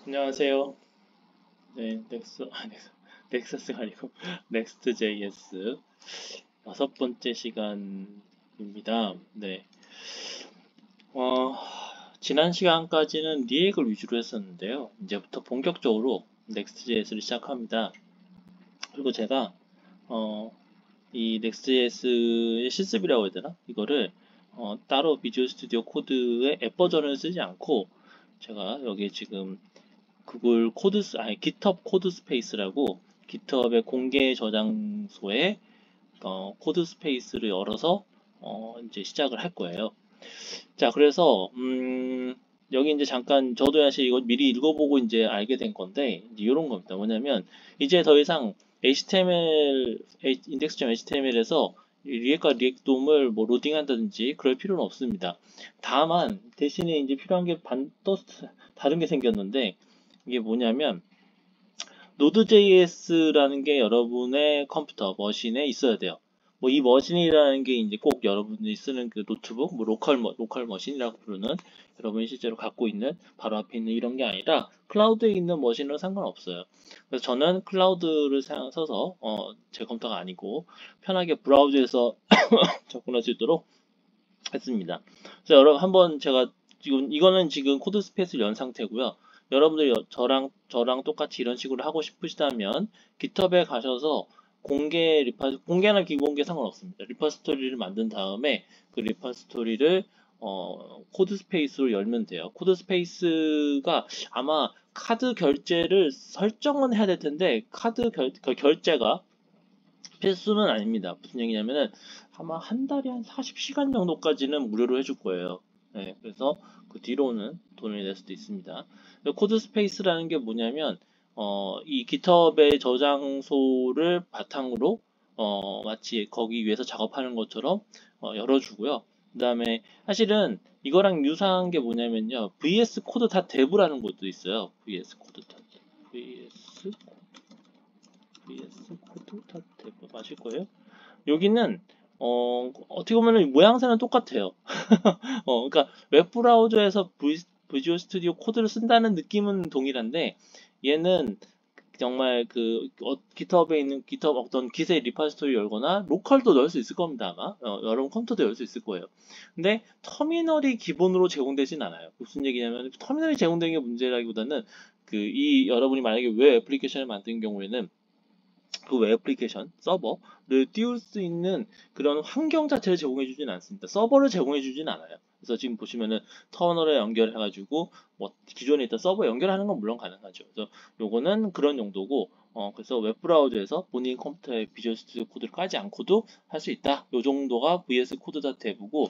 안녕하세요. 네, 넥서스가 아니고 넥스트.js 여섯 번째 시간입니다. 네, 어, 지난 시간까지는 리액을 위주로 했었는데요. 이제부터 본격적으로 넥스트.js를 시작합니다. 그리고 제가 이 넥스트.js의 실습이라고 해야 되나? 이거를 따로 비주얼 스튜디오 코드의 앱 버전을 쓰지 않고 제가 여기 지금 구글 GitHub 코드 스페이스라고 GitHub의 공개 저장소에 코드 스페이스를 열어서 이제 시작을 할 거예요. 자, 그래서 여기 이제 잠깐 저도 사실 이거 미리 읽어보고 이제 알게 된 건데 이제 이런 겁니다. 뭐냐면 이제 더 이상 HTML index.html에서 리액과 리액돔을 뭐 로딩한다든지 그럴 필요는 없습니다. 다만 대신에 이제 필요한 게 또 다른 게 생겼는데 이게 뭐냐면 Node.js라는 게 여러분의 컴퓨터, 머신에 있어야 돼요. 뭐 이 머신이라는 게 이제 꼭 여러분이 쓰는 그 노트북, 뭐 로컬 머신이라고 부르는 여러분이 실제로 갖고 있는 바로 앞에 있는 이런 게 아니라 클라우드에 있는 머신은 상관없어요. 그래서 저는 클라우드를 써서 제 컴퓨터가 아니고 편하게 브라우저에서 접근할 수 있도록 했습니다. 그래서 여러분 한번 제가 지금 이거는 지금 코드 스페이스를 연 상태고요. 여러분들이 저랑 똑같이 이런 식으로 하고 싶으시다면 깃허브에 가셔서 공개나 비공개 상관없습니다. 리퍼스토리를 만든 다음에 그 리퍼스토리를 코드 스페이스로 열면 돼요. 코드 스페이스가 아마 카드 결제를 설정은 해야 될 텐데 그 결제가 필수는 아닙니다. 무슨 얘기냐면은 아마 한 달에 한 40시간 정도까지는 무료로 해줄 거예요. 네, 그래서 그 뒤로는 돈을 낼 수도 있습니다. 코드 스페이스라는 게 뭐냐면 이 GitHub의 저장소를 바탕으로 마치 거기 위해서 작업하는 것처럼 열어주고요. 그 다음에 사실은 이거랑 유사한 게 뭐냐면요. VS 코드 다 dev라는 것도 있어요. VS 코드 다 VS 코드 다 dev 맞을 거예요. 여기는 어떻게 보면 모양새는 똑같아요. 그러니까 웹브라우저에서 비주얼 스튜디오 코드를 쓴다는 느낌은 동일한데 얘는 정말 그 깃허브에 있는 깃허브 어떤 깃의 리파지토리 열거나 로컬도 넣을 수 있을 겁니다 아마 여러분 컴퓨터도 열 수 있을 거예요. 근데 터미널이 기본으로 제공되진 않아요. 무슨 얘기냐면 터미널이 제공되는 게 문제라기보다는 그 이 여러분이 만약에 웹 애플리케이션을 만든 경우에는 그 웹 애플리케이션 서버를 띄울 수 있는 그런 환경 자체를 제공해 주진 않습니다. 서버를 제공해 주진 않아요. 그래서 지금 보시면은 터널에 연결해가지고 뭐 기존에 있던 서버 연결하는 건 물론 가능하죠. 그래서 요거는 그런 용도고 그래서 웹브라우저에서 본인 컴퓨터에 비주얼 스튜디오 코드를 까지 않고도 할 수 있다. 요 정도가 VS 코드.dev고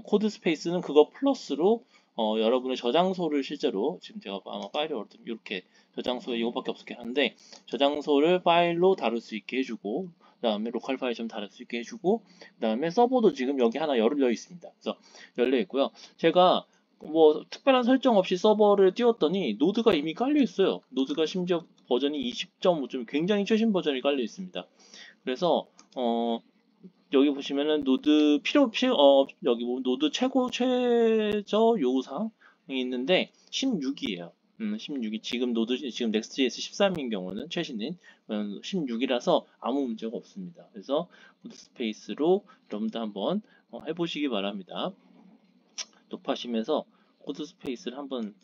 코드 스페이스는 그거 플러스로 여러분의 저장소를 실제로 지금 제가 아마 파일을 얻으면 이렇게 저장소에 이거밖에 없었긴 한데 저장소를 파일로 다룰 수 있게 해주고 그 다음에 로컬 파일 좀 다룰 수 있게 해주고 그 다음에 서버도 지금 여기 하나 열려 있습니다. 그래서 열려 있고요. 제가 뭐 특별한 설정 없이 서버를 띄웠더니 노드가 이미 깔려 있어요. 노드가 심지어 버전이 20.5좀 굉장히 최신 버전이 깔려 있습니다. 그래서 여기 보시면은 여기 보면 노드 최저 요구사항이 있는데 16이에요. 16이 지금 넥스트JS 13인 경우는 최신인 16이라서 아무 문제가 없습니다. 그래서 코드 스페이스로 여러분도 한번 해보시기 바랍니다. 높아시면서 코드 스페이스를 한번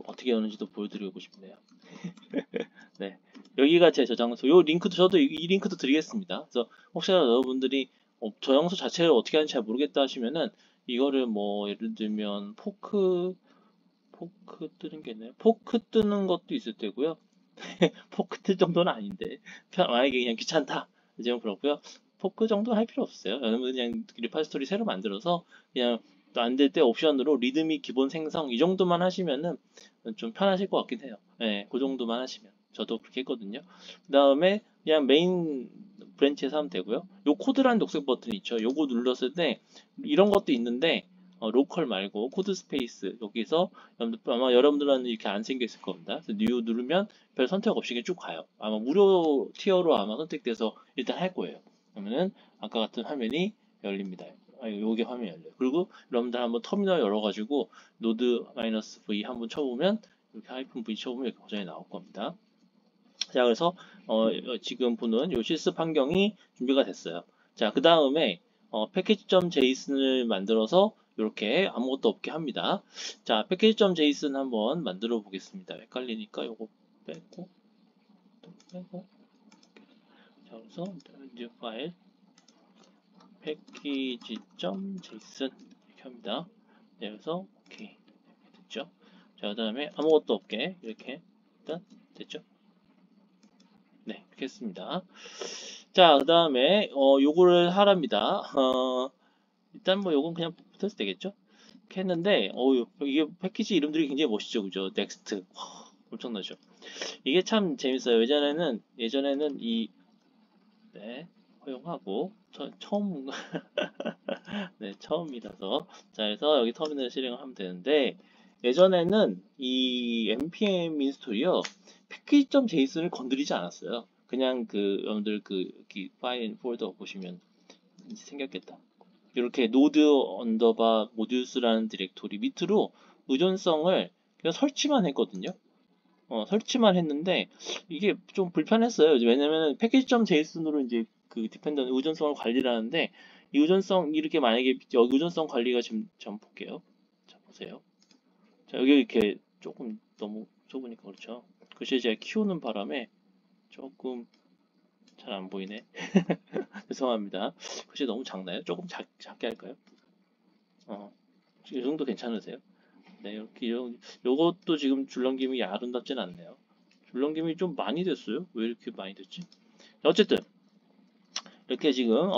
어떻게 여는지도 보여드리고 싶네요. 네, 여기가 제 저장소. 요 링크도 저도 이 링크도 드리겠습니다. 그래서 혹시나 여러분들이 저장소 자체를 어떻게 하는지 잘 모르겠다 하시면은 이거를 뭐 예를 들면 포크 뜨는 게 있나요? 포크 뜨는 것도 있을 테고요. 포크 뜰 정도는 아닌데 만약에 그냥 귀찮다 이제 그렇고요. 포크 정도 할 필요 없어요. 여러분 그냥 리파지토리 새로 만들어서 그냥 안 될 때 옵션으로 리드미 기본 생성 이 정도만 하시면은 좀 편하실 것 같긴 해요. 네, 그 정도만 하시면 저도 그렇게 했거든요. 그 다음에 그냥 메인 브랜치에서 하면 되고요. 요 코드라는 녹색 버튼 있죠. 요거 눌렀을 때 이런 것도 있는데 로컬 말고 코드 스페이스 여기서 아마 여러분들은 이렇게 안 생겨 있을 겁니다. 그래서 뉴 누르면 별 선택 없이 그냥 쭉 가요. 아마 무료 티어로 아마 선택돼서 일단 할 거예요. 그러면은 아까 같은 화면이 열립니다. 요게 화면이 열려요. 그리고 여러분들 한번 터미널 열어가지고 노드-v 한번 쳐보면 이렇게 하이픈 V 쳐보면 이렇게 버전이 나올 겁니다. 자, 그래서 지금 보는 요 실습 환경이 준비가 됐어요. 자, 그 다음에 패키지.json을 만들어서 이렇게 아무것도 없게 합니다. 자, 패키지.json 한번 만들어 보겠습니다. 헷갈리니까 요거 빼고 또 빼고. 자, 그래서 new 파일 패키지.json 이렇게 합니다. 네, 그래서 오케이 됐죠. 자, 그 다음에 아무것도 없게 이렇게 일단 됐죠. 네, 이렇게 했습니다. 자, 그 다음에 요거를 하랍니다. 일단 뭐 요건 그냥 붙여도 되겠죠? 이렇게 했는데 이게 패키지 이름들이 굉장히 멋있죠, 그죠? 넥스트 엄청나죠? 이게 참 재밌어요. 예전에는 네, 허용하고 처음 네, 처음이라서. 자, 그래서 여기 터미널 실행을 하면 되는데, 예전에는 이 npm 인스톨이요, 패키지.json을 건드리지 않았어요. 그냥 여러분들 여기 파일 폴더 보시면 이제 생겼겠다. 이렇게 노드 언더바 모듈스라는 디렉토리 밑으로 의존성을 그냥 설치만 했거든요. 설치만 했는데, 이게 좀 불편했어요. 왜냐면 패키지.json으로 이제 디펜더 의존성을 관리를 하는데, 이 의존성 이렇게 만약에 여기 의존성 관리가 지금 볼게요. 자, 보세요. 자, 여기 이렇게 조금 너무 좁으니까 그렇죠. 글씨 제가 키우는 바람에 조금 잘 안 보이네. 죄송합니다. 글씨 너무 작나요? 조금 작게 할까요? 이 정도 괜찮으세요? 네, 이렇게 요것도 지금 줄넘김이 아름답진 않네요. 줄넘김이 좀 많이 됐어요. 왜 이렇게 많이 됐지? 어쨌든 이렇게 지금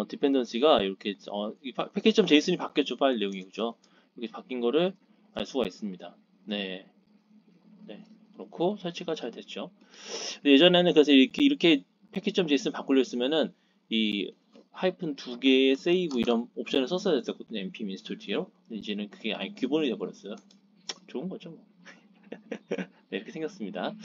디펜던시가 이렇게 이 패키지.json이 바뀌었죠. 파일 내용이 그죠? 이렇게 바뀐 거를 알 수가 있습니다. 네, 네, 그렇고 설치가 잘 됐죠. 예전에는 그래서 이렇게 패키지.json 바꾸려 했으면은 이 하이픈 두 개의 세이브 이런 옵션을 썼어야 됐거든요. npm 인스톨 뒤로. 근데 이제는 그게 아예 기본이 돼버렸어요. 좋은 거죠. 뭐. 네, 이렇게 생겼습니다.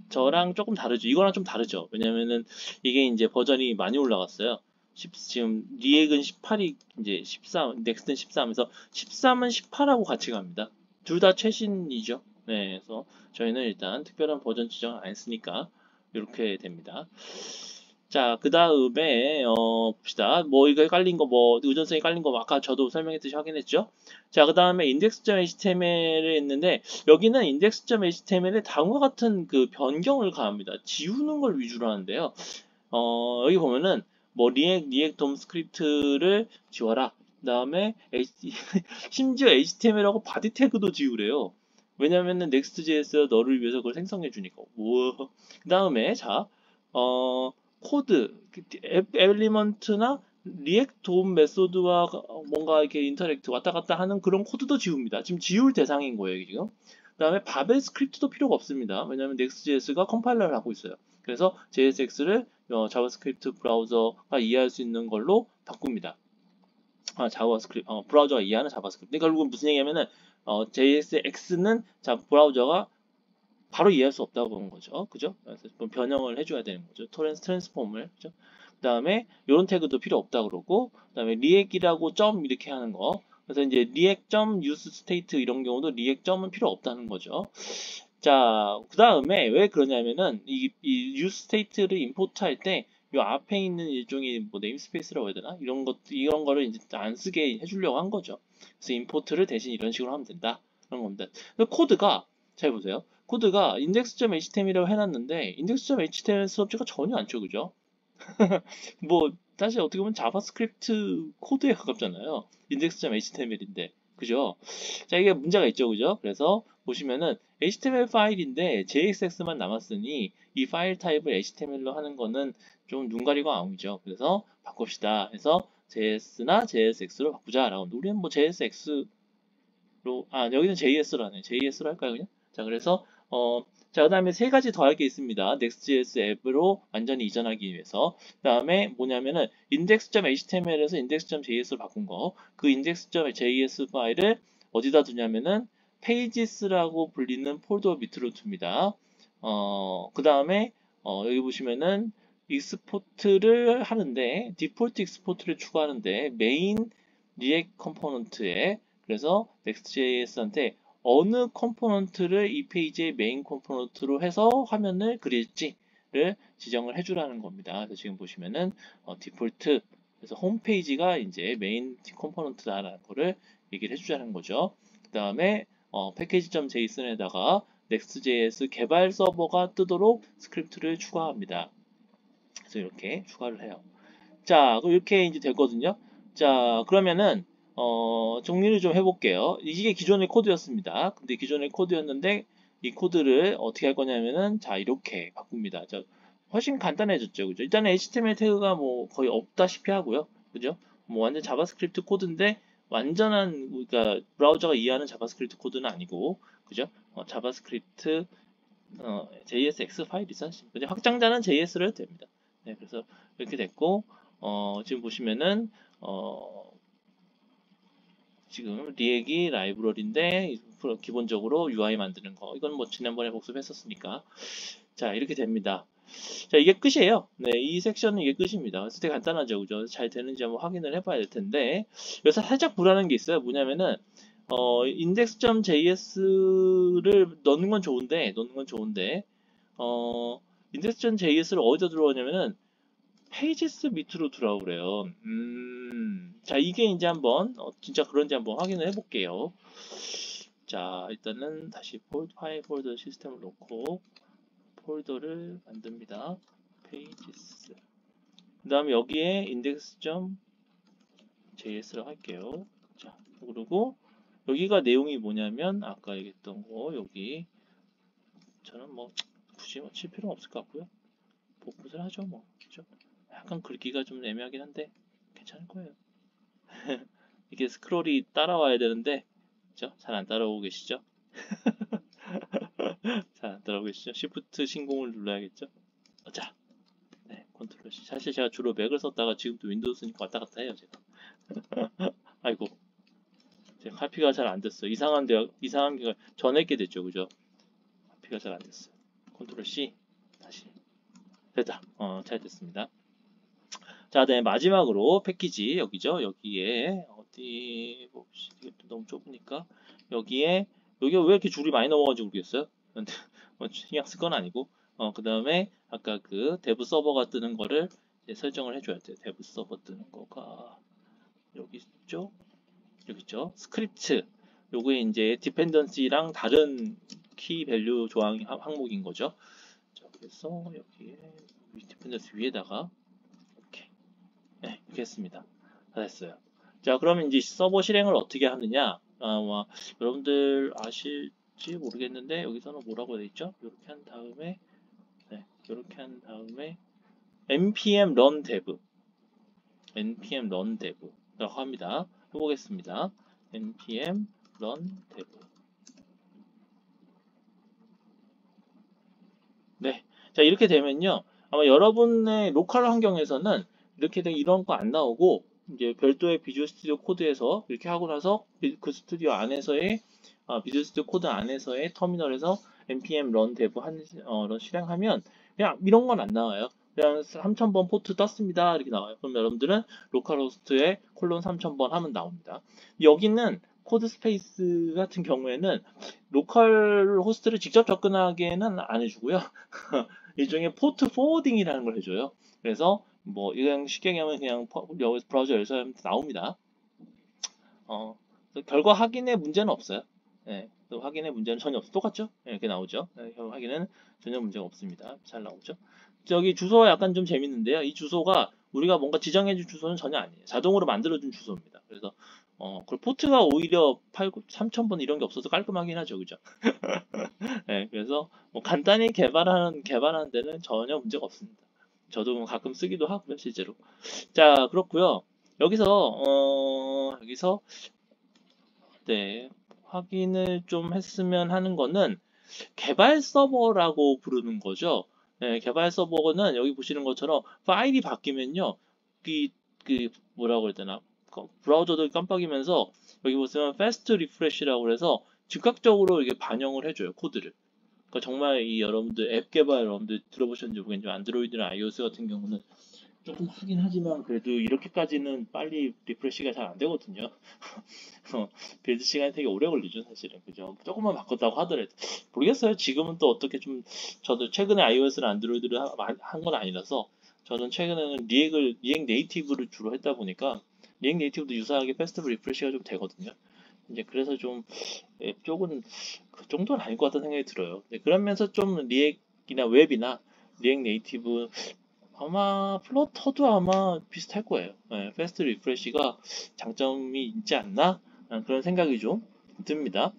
저랑 조금 다르죠. 이거랑 좀 다르죠. 왜냐면은 이게 이제 버전이 많이 올라갔어요. 지금 리액은 18이 이제 13, 넥스트는 13에서 13은 18하고 같이 갑니다. 둘 다 최신이죠. 네, 그래서 저희는 일단 특별한 버전 지정을 안 했으니까 이렇게 됩니다. 자, 그 다음에 봅시다. 뭐 이거 깔린 거, 뭐 의존성이 깔린 거 아까 저도 설명했듯이 확인했죠. 자, 그 다음에 index.html을 했는데 여기는 index.html에 다음과 같은 변경을 가합니다. 지우는 걸 위주로 하는데요. 여기 보면은 뭐 리액 돔 스크립트를 지워라. 그 다음에 심지어 HTML하고 바디 태그도 지우래요. 왜냐면은 Next.js가 너를 위해서 그걸 생성해 주니까. 우와. 그 다음에 자, 코드, 앱 엘리먼트나 리액트 돔 메소드와 뭔가 이렇게 인터랙트 왔다 갔다 하는 그런 코드도 지웁니다. 지금 지울 대상인 거예요, 지금. 그 다음에 바벨 스크립트도 필요가 없습니다. 왜냐하면 Next.js가 컴파일러를 하고 있어요. 그래서 JSX를 자바스크립트 브라우저가 이해할 수 있는 걸로 바꿉니다. 자바스크립트, 브라우저가 이해하는 자바스크립트. 그러니까 결국은 무슨 얘기냐면은, JSX는 브라우저가 바로 이해할 수 없다고 보는 거죠. 그죠? 그래서 변형을 해줘야 되는 거죠. 트랜스폼을. 그죠? 그 다음에 이런 태그도 필요 없다 그러고, 그 다음에 리액이라고 점 이렇게 하는 거. 그래서 이제 리액 점 use state 이런 경우도 리액 점은 필요 없다는 거죠. 자, 그 다음에 왜 그러냐면은 이 use state를 임포트 할 때 이 앞에 있는 일종의 뭐 네임스페이스라고 해야 되나? 이런 거를 이제 안 쓰게 해주려고 한 거죠. 그래서 임포트를 대신 이런 식으로 하면 된다. 그런 겁니다. 코드가 잘 보세요. 코드가 index.html이라고 해놨는데 index.html 수업지가 전혀 안 쳐, 그죠? 뭐 사실 어떻게 보면 자바스크립트 코드에 가깝잖아요. index.html인데, 그죠? 자, 이게 문제가 있죠, 그죠? 그래서 보시면은 HTML 파일인데 JSX만 남았으니 이 파일 타입을 HTML로 하는 거는 좀 눈 가리고 아웅이죠. 그래서 바꿉시다. 해서 JS나 JSX로 바꾸자라고. 우리는 뭐 JSX로, 여기는 JS라네. JS로 할까요, 그냥? 자, 그래서 자, 그 다음에 세 가지 더 할 게 있습니다. Next.js 앱으로 완전히 이전하기 위해서. 그 다음에 뭐냐면은 index.html에서 index.js로 바꾼 거. 그 index.js 파일을 어디다 두냐면은 pages라고 불리는 폴더 밑으로 둡니다. 그 다음에 여기 보시면은 익스포트를 하는데 디폴트 익스포트를 추가하는데 메인 리액 컴포넌트에 그래서 Next.js한테 어느 컴포넌트를 이 페이지의 메인 컴포넌트로 해서 화면을 그릴지를 지정을 해주라는 겁니다. 그래서 지금 보시면은 디폴트 그래서 홈페이지가 이제 메인 컴포넌트다라는 거를 얘기를 해주자는 거죠. 그 다음에 패키지.json에다가 Next.js 개발 서버가 뜨도록 스크립트를 추가합니다. 그래서 이렇게 추가를 해요. 자, 그럼 이렇게 이제 됐거든요. 자, 그러면은 정리를 좀 해볼게요. 이게 기존의 코드였습니다. 근데 기존의 코드였는데 이 코드를 어떻게 할 거냐면은 자, 이렇게 바꿉니다. 자, 훨씬 간단해졌죠. 그죠? 일단은 HTML 태그가 뭐 거의 없다시피 하고요. 그죠? 뭐 완전 자바스크립트 코드인데 완전한 그러니까 브라우저가 이해하는 자바스크립트 코드는 아니고 그죠? 자바스크립트 JSX 파일이죠. 근데 확장자는 JS를 해도 됩니다. 네, 그래서 이렇게 됐고 지금 보시면은 지금 리액이 라이브러리인데 기본적으로 UI 만드는 거 이건 뭐 지난번에 복습했었으니까 자 이렇게 됩니다. 자 이게 끝이에요. 네, 이 섹션은 이게 끝입니다. 그래서 되게 간단하죠, 그죠? 잘 되는지 한번 확인을 해봐야 될 텐데 여기서 살짝 불안한 게 있어요. 뭐냐면은 index.js를 넣는 건 좋은데 index.js를 어디다 들어가냐면은 페이지스 밑으로 들어오래요. 자, 이게 이제 한번 진짜 그런지 한번 확인을 해볼게요. 자, 일단은 다시 파일 폴더 시스템을 놓고 폴더를 만듭니다. 페이지스. 그 다음에 여기에 index.js를 할게요. 자, 그리고 여기가 내용이 뭐냐면 아까 얘기했던 거 여기 저는 뭐 굳이 칠 필요는 없을 것 같고요. 복붙을 하죠, 뭐. 그죠? 약간 긁기가 좀 애매하긴 한데 괜찮을 거예요. 이게 스크롤이 따라와야 되는데 그죠? 잘 안 따라오고 계시죠? 잘 안 따라오고 계시죠? Shift 신공을 눌러야겠죠? 자, 네, 컨트롤 C. 사실 제가 주로 맥을 썼다가 지금도 윈도우 쓰니까 왔다 갔다 해요, 제가. 아이고, 제 카피가 잘 안 됐어요. 이상한 게 전했게 됐죠, 그죠? 카피가 잘 안 됐어요. 컨트롤 C 다시 됐다. 잘 됐습니다. 자, 네, 마지막으로 패키지 여기죠. 여기에 어디 봅시다. 이게 너무 좁으니까 여기에 왜 이렇게 줄이 많이 넘어가지고 모르겠어요. 근데 뭐 신경 쓸 건 아니고 그 다음에 아까 그 데브 서버가 뜨는 거를 이제 설정을 해줘야 돼요. 데브 서버 뜨는 거가 여기 있죠. 여기 있죠. 스크립트 요게 이제 디펜던시랑 다른 키 밸류 조항 항목인 거죠. 자, 그래서 여기에 디펜던시 위에다가 네, 이렇게 했습니다. 다 됐어요. 자, 그러면 이제 서버 실행을 어떻게 하느냐? 아마 여러분들 아실지 모르겠는데 여기서는 뭐라고 되어 있죠? 이렇게 한 다음에 네, 이렇게 한 다음에 npm run dev 라고 합니다. 해보겠습니다. npm run dev 네, 자 이렇게 되면요. 아마 여러분의 로컬 환경에서는 이렇게 된 이런 거 안 나오고 이제 별도의 비주얼 스튜디오 코드에서 이렇게 하고 나서 그 스튜디오 안에서의 비주얼 스튜디오 코드 안에서의 터미널에서 npm run dev run 실행하면 그냥 이런 건 안 나와요. 그냥 3000번 포트 떴습니다. 이렇게 나와요. 그럼 여러분들은 로컬 호스트에 콜론 3000번 하면 나옵니다. 여기는 코드 스페이스 같은 경우에는 로컬 호스트를 직접 접근하기에는 안 해주고요. 일종의 포트 포워딩이라는 걸 해줘요. 그래서 뭐 이건 쉽게 얘기하면 그냥 여기서 브라우저 열서 하면 나옵니다. 결과 확인에 문제는 없어요. 네, 확인에 문제는 전혀 없어. 똑같죠? 네, 이렇게 나오죠. 네, 확인은 전혀 문제가 없습니다. 잘 나오죠. 저기 주소가 약간 좀 재밌는데요. 이 주소가 우리가 뭔가 지정해준 주소는 전혀 아니에요. 자동으로 만들어준 주소입니다. 그래서 그 포트가 오히려 3000번 이런 게 없어서 깔끔하긴 하죠, 그죠? 네, 그래서 뭐 간단히 개발하는 데는 전혀 문제가 없습니다. 저도 뭐 가끔 쓰기도 하고요, 실제로. 자, 그렇고요. 여기서 네, 확인을 좀 했으면 하는 거는 개발 서버라고 부르는 거죠. 네, 개발 서버는 여기 보시는 것처럼 파일이 바뀌면요, 뭐라고 해야 되나, 브라우저도 깜빡이면서 여기 보시면 fast refresh라고 해서 즉각적으로 이게 반영을 해줘요, 코드를. 그러니까 정말 이 여러분들 앱 개발 여러분들 들어보셨는지 모르겠지만 안드로이드나 iOS 같은 경우는 조금 하긴 하지만 그래도 이렇게까지는 빨리 리프레시가 잘 안 되거든요. 빌드 시간이 되게 오래 걸리죠, 사실은. 그죠? 조금만 바꿨다고 하더라도. 모르겠어요. 지금은 또 어떻게 좀, 저도 최근에 iOS랑 안드로이드를 한 건 아니라서, 저는 최근에는 리액 네이티브를 주로 했다 보니까, 리액 네이티브도 유사하게 패스트 리프레시가 좀 되거든요. 이제 그래서 좀, 앱 쪽은 그 정도는 아닐 것 같다는 생각이 들어요. 네, 그러면서 좀 리액이나 웹이나 리액 네이티브 아마 플러터도 아마 비슷할 거예요. 네, 패스트 리프레시가 장점이 있지 않나? 그런 생각이 좀 듭니다.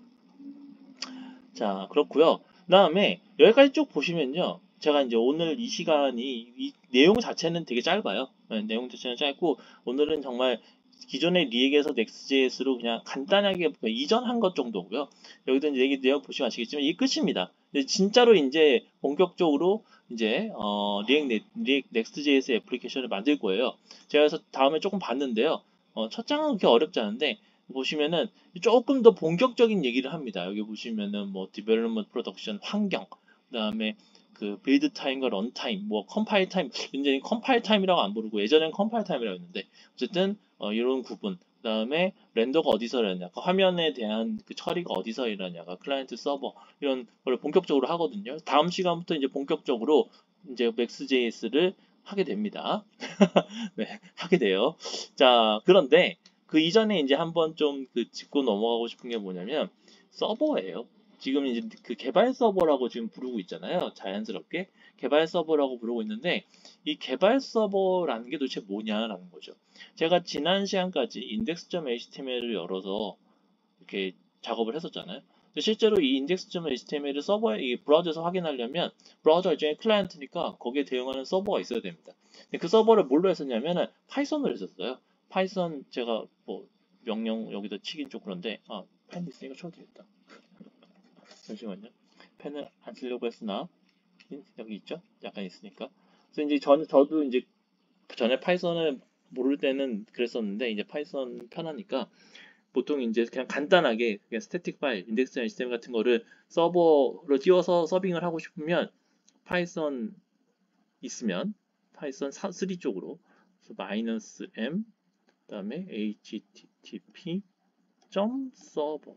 자, 그렇고요. 그다음에 여기까지 쭉 보시면요. 제가 이제 오늘 이 시간이 이 내용 자체는 되게 짧아요. 네, 내용 자체는 짧고 오늘은 정말 기존의 리액에서 넥스트JS로 그냥 간단하게 이전한 것 정도고요. 여기도 이제 얘기 내용 보시면 아시겠지만 이게 끝입니다. 진짜로 이제 본격적으로 이제 리액 넥스트JS 애플리케이션을 만들 거예요. 제가 그래서 다음에 조금 봤는데요. 첫 장은 그렇게 어렵지 않은데 보시면은 조금 더 본격적인 얘기를 합니다. 여기 보시면은 뭐 디벨롭먼트 프로덕션 환경, 그다음에 그 빌드 타임과 런 타임, 뭐 컴파일 타임, 굉장히 컴파일 타임이라고 안 부르고 예전엔 컴파일 타임이라고 했는데 어쨌든 이런 구분, 그다음에 렌더가 어디서 일어나냐, 그 화면에 대한 그 처리가 어디서 일어나냐가 클라이언트 서버 이런 걸 본격적으로 하거든요. 다음 시간부터 이제 본격적으로 이제 맥스.js를 하게 됩니다. 네, 하게 돼요. 자, 그런데 그 이전에 이제 한번 좀 그 짚고 넘어가고 싶은 게 뭐냐면 서버예요. 지금 이제 그 개발 서버라고 지금 부르고 있잖아요. 자연스럽게 개발 서버라고 부르고 있는데 이 개발 서버라는 게 도대체 뭐냐라는 거죠. 제가 지난 시간까지 index.html을 열어서 이렇게 작업을 했었잖아요. 근데 실제로 이 index.html을 서버에 이 브라우저에서 확인하려면 브라우저 일종의 클라이언트니까 거기에 대응하는 서버가 있어야 됩니다. 근데 그 서버를 뭘로 했었냐면은 파이썬으로 했었어요. 파이썬 제가 뭐 명령 여기다 치긴 좀 그런데 펜 있으니까 쳐도 되겠다. 잠시만요. 펜을 안 쓰려고 했으나 여기 있죠? 약간 있으니까. 그래서 이제 저도 이제 전에 파이썬을 모를 때는 그랬었는데 이제 파이썬 편하니까 보통 이제 그냥 간단하게 그냥 스태틱 파일, 인덱스 시스템 같은 거를 서버로 띄워서 서빙을 하고 싶으면 파이썬 있으면 파이썬 3 쪽으로 마이너스 m 그다음에 http server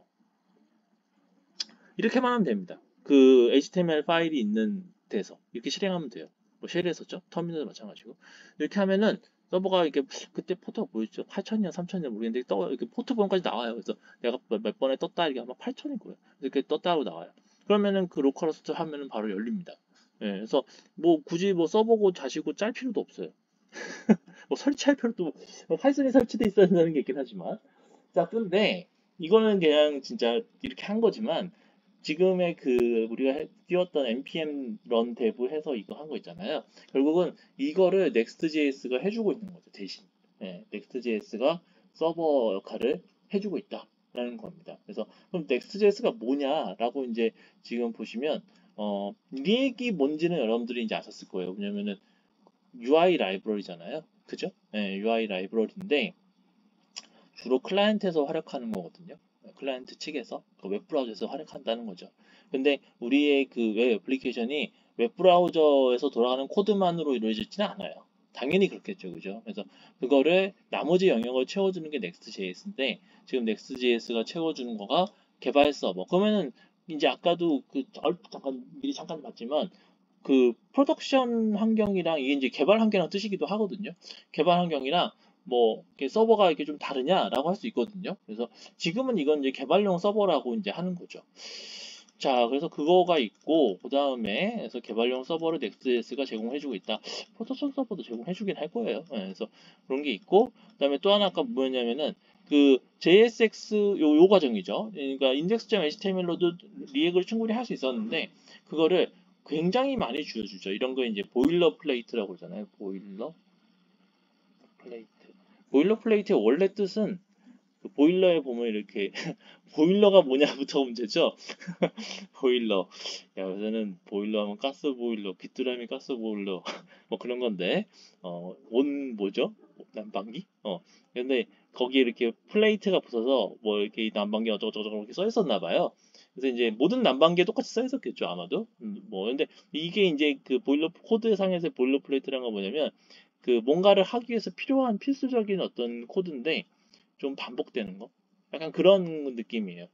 이렇게만 하면 됩니다. 그 HTML 파일이 있는 데서 이렇게 실행하면 돼요. 뭐 쉘에 썼죠? 터미널도 마찬가지고 이렇게 하면은 서버가 이렇게 그때 포트가 뭐였죠? 8,000년, 3,000년 모르겠는데 이렇게 포트 번까지 나와요. 그래서 내가 몇 번에 떴다 이게 아마 8,000일 거예요. 이렇게 떴다고 나와요. 그러면은 그 로컬호스트 하면은 바로 열립니다. 예, 그래서 뭐 굳이 뭐 서버고 자시고 짤 필요도 없어요. 뭐 설치할 필요도 뭐 파이썬이 설치돼 있어야 된다는 게 있긴 하지만 자 근데 이거는 그냥 진짜 이렇게 한 거지만 지금의 그 우리가 띄웠던 npm run dev 해서 이거 한 거 있잖아요. 결국은 이거를 Next.js가 해주고 있는 거죠, 대신. 네, Next.js가 서버 역할을 해주고 있다라는 겁니다. 그래서 그럼 Next.js가 뭐냐라고 이제 지금 보시면 리액이 뭔지는 여러분들이 이제 아셨을 거예요. 왜냐면은 UI 라이브러리잖아요. 그죠? 네, UI 라이브러리인데 주로 클라이언트에서 활약하는 거거든요. 클라이언트 측에서 그 웹브라우저에서 활약한다는 거죠. 근데 우리의 그 웹 애플리케이션이 웹브라우저에서 돌아가는 코드만으로 이루어지지는 않아요. 당연히 그렇겠죠, 그죠? 그래서 그거를 나머지 영역을 채워주는 게 Next.js인데 지금 Next.js가 채워주는 거가 개발 서버. 그러면은 이제 아까도 그 잠깐 미리 잠깐 봤지만 그 프로덕션 환경이랑 이게 이제 개발 환경이랑 뜻이기도 하거든요. 개발 환경이랑 뭐 이렇게 서버가 이렇게 좀 다르냐라고 할 수 있거든요. 그래서 지금은 이건 이제 개발용 서버라고 이제 하는 거죠. 자, 그래서 그거가 있고 그 다음에 그래서 개발용 서버를 Next.js가 제공해주고 있다. 포토샵 서버도 제공해주긴 할 거예요. 네, 그래서 그런 게 있고 그다음에 또 하나 아까 뭐였냐면은 그 JSX 요 과정이죠. 그러니까 index.html로도 리액을 충분히 할 수 있었는데 그거를 굉장히 많이 줄여주죠. 이런 거 이제 보일러 플레이트라고 그러잖아요. 보일러 플레이트. 보일러 플레이트의 원래 뜻은 그 보일러에 보면 이렇게 보일러가 뭐냐부터 문제죠. 보일러. 야, 요새는 보일러 하면 가스 보일러, 귀뚜라미 가스 보일러 뭐 그런 건데 온 뭐죠? 난방기? 근데 거기에 이렇게 플레이트가 붙어서 뭐 이렇게 이 난방기 어쩌고저쩌고 이렇게 써 있었나 봐요. 그래서 이제 모든 난방기에 똑같이 써 있었겠죠, 아마도. 뭐 근데 이게 이제 그 보일러 코드 상에서의 보일러 플레이트라는 건 뭐냐면 그 뭔가를 하기 위해서 필요한 필수적인 어떤 코드인데 좀 반복되는 거. 약간 그런 느낌이에요.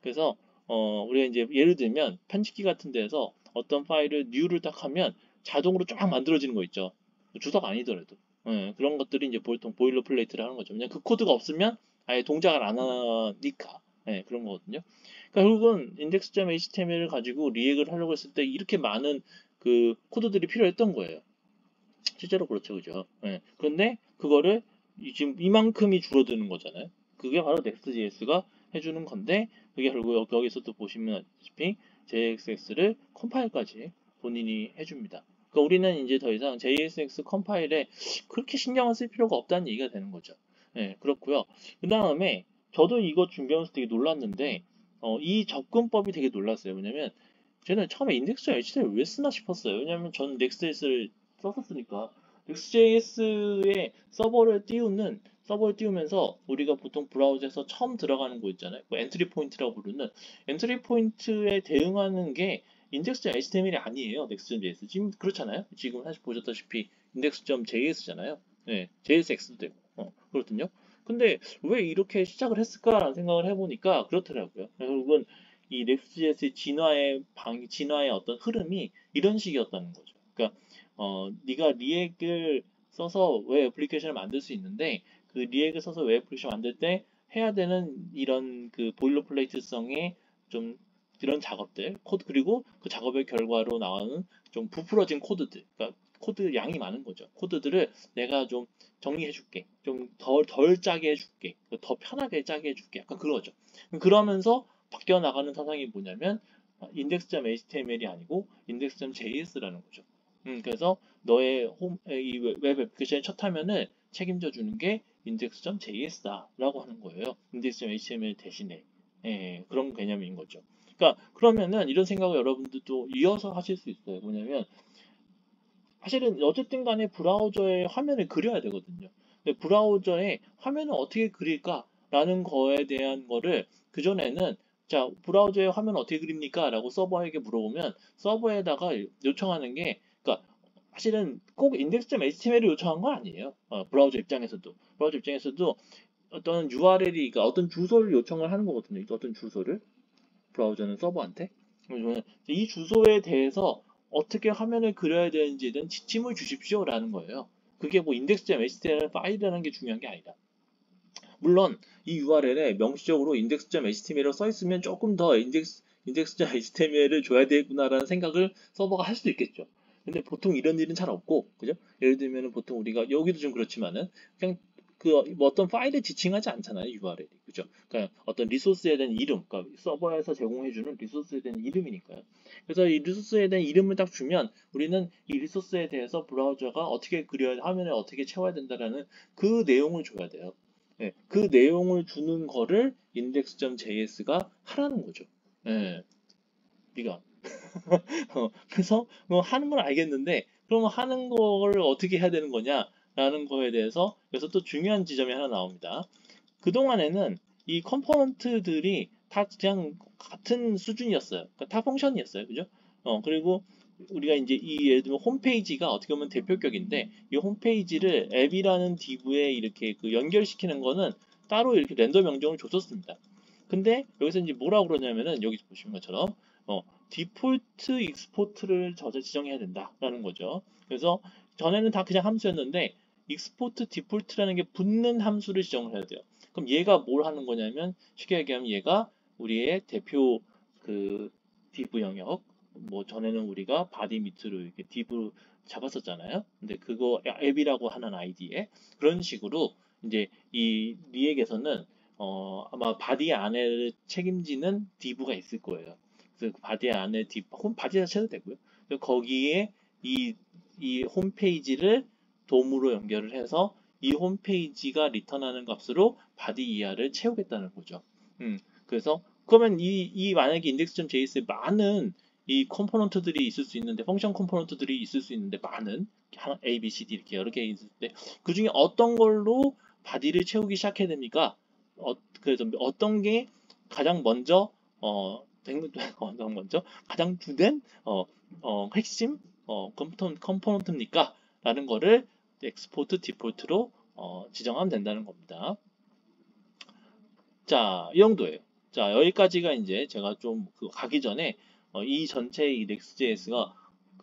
그래서 우리가 이제 예를 들면 편집기 같은 데서 어떤 파일을 new를 딱 하면 자동으로 쫙 만들어지는 거 있죠. 주석 아니더라도. 그런 것들이 이제 보통 보일러 플레이트를 하는 거죠. 그냥 그 코드가 없으면 아예 동작을 안 하니까. 그런 거거든요. 그러니까 결국은 index.html을 가지고 리액을 하려고 했을 때 이렇게 많은 그 코드들이 필요했던 거예요. 실제로 그렇죠, 그죠? 그런데 그거를 지금 이만큼이 줄어드는 거잖아요. 그게 바로 Next.js가 해주는 건데, 그게 결국 여기서도 보시면 아시다시피 JSX를 컴파일까지 본인이 해줍니다. 그러니까 우리는 이제 더 이상 JSX 컴파일에 그렇게 신경을 쓸 필요가 없다는 얘기가 되는 거죠. 그렇고요. 그 다음에 저도 이거 준비하면서 되게 놀랐는데, 이 접근법이 되게 놀랐어요. 왜냐면 저는 처음에 index.html 왜 쓰나 싶었어요. 왜냐면 저는 Next.js를 썼었으니까. Next.js에 서버를 띄우면서 우리가 보통 브라우저에서 처음 들어가는 거 있잖아요. 뭐 엔트리 포인트라고 부르는 엔트리 포인트에 대응하는 게 index.html이 아니에요. Next.js. 지금 그렇잖아요. 지금 사실 보셨다시피 index.js잖아요. JSX도 되고. 그렇거든요. 근데 왜 이렇게 시작을 했을까라는 생각을 해보니까 그렇더라고요. 결국은 이 Next.js의 진화의 어떤 흐름이 이런 식이었다는 거죠. 그러니까 네가 리액을 써서 웹 애플리케이션을 만들 수 있는데 그 리액을 써서 웹 애플리케이션 만들 때 해야 되는 이런 그 보일러플레이트성의 좀 이런 작업들 코드 그리고 그 작업의 결과로 나오는 좀 부풀어진 코드들 그러니까 코드 양이 많은 거죠. 코드들을 내가 좀 정리해 줄게. 좀 덜 짜게 해 줄게. 더 편하게 짜게 해 줄게. 약간 그러죠. 그러면서 바뀌어 나가는 사상이 뭐냐면 index.html이 아니고 index.js라는 거죠. 그래서 너의 웹 애플리케이션의 첫 화면을 책임져 주는 게 index.js다라고 하는 거예요. index.html 대신에. 그런 개념인 거죠. 그러니까 그러면은 이런 생각을 여러분들도 이어서 하실 수 있어요. 뭐냐면 사실은 어쨌든 간에 브라우저에 화면을 그려야 되거든요. 근데 브라우저에 화면을 어떻게 그릴까라는 거에 대한 거를 그전에는 자, 브라우저에 화면 어떻게 그립니까? 라고 서버에게 물어보면 서버에다가 요청하는 게 그러니까 사실은 꼭 index.html을 요청한 건 아니에요. 브라우저 입장에서도 어떤 URL이 그러니까 어떤 주소를 요청을 하는 거거든요. 어떤 주소를 브라우저는 서버한테. 그러면 이 주소에 대해서 어떻게 화면을 그려야 되는지에 대한 지침을 주십시오라는 거예요. 그게 뭐 index.html 파일이라는 게 중요한 게 아니다. 물론 이 URL에 명시적으로 index.html로 써 있으면 조금 더 index.html을 줘야 되구나라는 생각을 서버가 할 수도 있겠죠. 근데 보통 이런 일은 잘 없고, 그죠? 예를 들면 보통 우리가 여기도 좀 그렇지만은 그냥 뭐 어떤 파일을 지칭하지 않잖아요, URL이. 그죠? 그러니까 어떤 리소스에 대한 이름, 그러니까 서버에서 제공해주는 리소스에 대한 이름이니까요. 그래서 이 리소스에 대한 이름을 딱 주면 우리는 이 리소스에 대해서 브라우저가 어떻게 그려야, 화면에 어떻게 채워야 된다라는 그 내용을 줘야 돼요. 그 내용을 주는 거를 index.js가 하라는 거죠. 네가. 그래서 뭐 하는 건 알겠는데 그러면 하는 거를 어떻게 해야 되는 거냐라는 거에 대해서 여기서 또 중요한 지점이 하나 나옵니다. 그동안에는 이 컴포넌트들이 다 그냥 같은 수준이었어요. 그러니까 다 펑션이었어요. 그죠? 그리고 우리가 이제 이 예를 들면 홈페이지가 어떻게 보면 대표격인데 이 홈페이지를 앱이라는 div에 이렇게 그 연결시키는 거는 따로 이렇게 렌더 명령을 줬었습니다. 근데 여기서 이제 뭐라고 그러냐면은 여기 보시는 것처럼 디폴트 익스포트를 지정해야 된다라는 거죠. 그래서 전에는 다 그냥 함수였는데 익스포트 디폴트라는 게 붙는 함수를 지정을 해야 돼요. 그럼 얘가 뭘 하는 거냐면 쉽게 얘기하면 얘가 우리의 대표 그 div 영역 뭐 전에는 우리가 바디 밑으로 이렇게 div 잡았었잖아요. 근데 그거 앱이라고 하는 아이디에 그런 식으로 이제 이 리액에서는 아마 바디 안에 책임지는 div가 있을 거예요. 그래서 바디 안에 바디 자체도 되고요. 그래서 거기에 이 홈페이지를 돔으로 연결을 해서 이 홈페이지가 리턴하는 값으로 바디 이하를 채우겠다는 거죠. 그래서 그러면 만약에 index.js에 많은 이 컴포넌트들이 있을 수 있는데 펑션 컴포넌트들이 있을 수 있는데 많은 A, B, C, D 이렇게 여러 개 있을 때 그 중에 어떤 걸로 바디를 채우기 시작해야 됩니까? 그래서 어떤 게 가장 먼저 가장 주된 핵심 컴포넌트입니까? 라는 거를 엑스포트 디폴트로 지정하면 된다는 겁니다. 자, 이 정도예요. 자, 여기까지가 이제 제가 좀 가기 전에 이 전체 이 Next.js가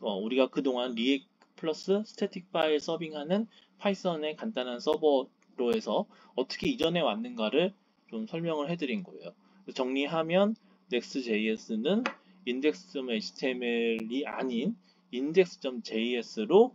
우리가 그동안 리액트 플러스 스태틱 파일 서빙하는 파이썬의 간단한 서버로 해서 어떻게 이전해 왔는가를 좀 설명을 해드린 거예요. 정리하면 Next.js는 index.html이 아닌 index.js로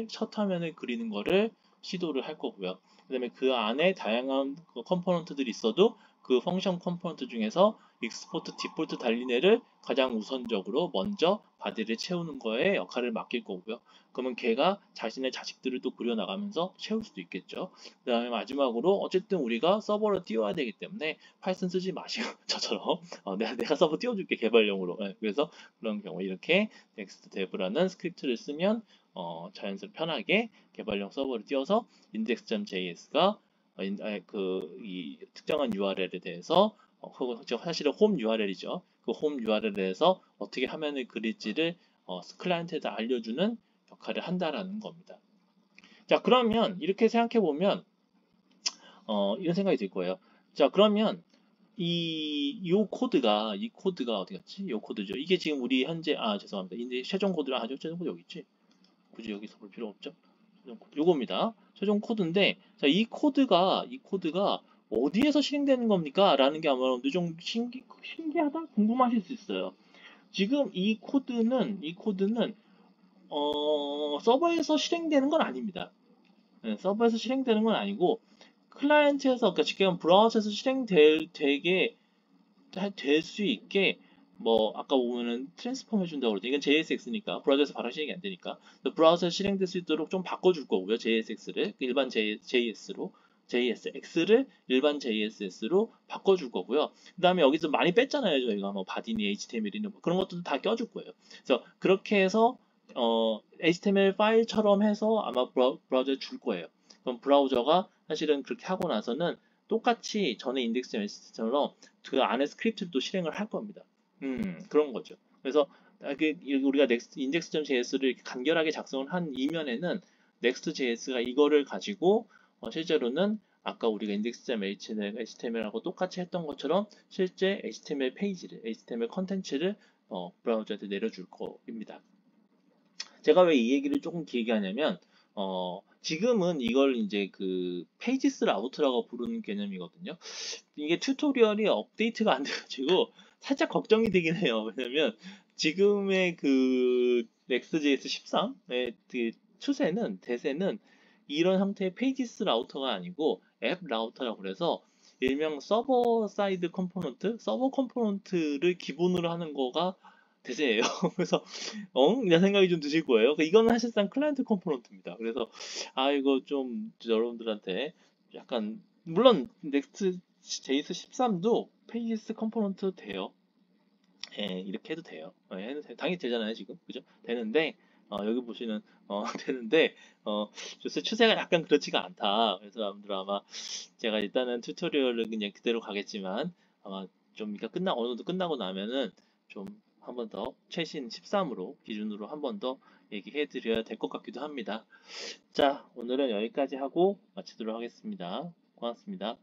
첫 화면을 그리는 거를 시도를 할 거고요. 그 다음에 그 안에 다양한 컴포넌트들이 있어도 그 펑션 컴포넌트 중에서 익스포트 디폴트 달린 애를 가장 우선적으로 먼저 바디를 채우는 거에 역할을 맡길 거고요. 그러면 걔가 자신의 자식들을 또 그려나가면서 채울 수도 있겠죠. 그 다음에 마지막으로 어쨌든 우리가 서버를 띄워야 되기 때문에 파이썬 쓰지 마시고 저처럼 내가 서버 띄워줄게 개발용으로. 네, 그래서 그런 경우에 이렇게 nextdev라는 스크립트를 쓰면 자연스럽게 편하게 개발용 서버를 띄워서 index.js가 이 특정한 URL에 대해서 사실은 홈 URL이죠. 그 홈 URL에 대해서 어떻게 화면을 그릴지를 클라이언트에다 알려주는 역할을 한다라는 겁니다. 자, 그러면 이렇게 생각해 보면 이런 생각이 들 거예요. 자, 그러면 이 코드가 어디 갔지? 이 코드죠. 이게 지금 우리 현재 죄송합니다. 이제 최종 코드를 최종 코드 여기 있지. 굳이 여기서 볼 필요 없죠. 최종 코드 요겁니다. 최종 코드인데 자, 이 코드가 어디에서 실행되는 겁니까? 라는 게 아마 여러분들 좀 신기하다? 궁금하실 수 있어요. 지금 이 코드는 서버에서 실행되는 건 아닙니다. 네, 서버에서 실행되는 건 아니고 클라이언트에서 그러니까 지금 브라우저에서 실행될 수 있게 아까 보면은 트랜스폼 해준다고 그러죠. 이건 JSX니까 브라우저에서 바로 실행이 안 되니까 브라우저에서 실행될 수 있도록 좀 바꿔줄 거고요. JSX를 일반 JSX를 일반 JSS로 바꿔줄 거고요. 그 다음에 여기서 많이 뺐잖아요. 저희가 바디니 HTML이나 그런 것들도 다 껴줄 거예요. 그래서 그렇게 해서 HTML 파일처럼 해서 아마 브라우저에 줄 거예요. 그럼 브라우저가 사실은 그렇게 하고 나서는 똑같이 전에 index.js처럼 그 안에 스크립트를 또 실행을 할 겁니다. 그런 거죠. 그래서 우리가 index.js를 간결하게 작성을 한 이면에는 next.js가 이거를 가지고 실제로는 아까 우리가 index.html하고 똑같이 했던 것처럼 실제 HTML 페이지를, HTML 컨텐츠를 브라우저한테 내려줄 겁니다. 제가 왜 이 얘기를 조금 길게 하냐면 지금은 이걸 이제 그 페이지스 라우트라고 부르는 개념이거든요. 이게 튜토리얼이 업데이트가 안 돼가지고 살짝 걱정이 되긴 해요. 왜냐면 지금의 그 Next.js 13의 그 대세는 이런 형태의 페이지스 라우터가 아니고 앱 라우터라고 그래서 일명 서버 사이드 컴포넌트, 서버 컴포넌트를 기본으로 하는 거가 대세예요. 그래서 이런 생각이 좀 드실 거예요. 이거는 사실상 클라이언트 컴포넌트입니다. 그래서 이거 좀 여러분들한테 약간 물론 넥스트 JS 13도 페이지스 컴포넌트 돼요. 예, 이렇게 해도 돼요. 당연히 되잖아요, 지금. 그죠? 되는데 여기 보시는 되는데 추세가 약간 그렇지가 않다. 그래서 여러분들 아마 제가 일단은 튜토리얼을 그냥 그대로 가겠지만 아마 좀 어느 정도 끝나고 나면은 좀 한 번 더 최신 13으로 기준으로 한 번 더 얘기해 드려야 될 것 같기도 합니다. 자, 오늘은 여기까지 하고 마치도록 하겠습니다. 고맙습니다.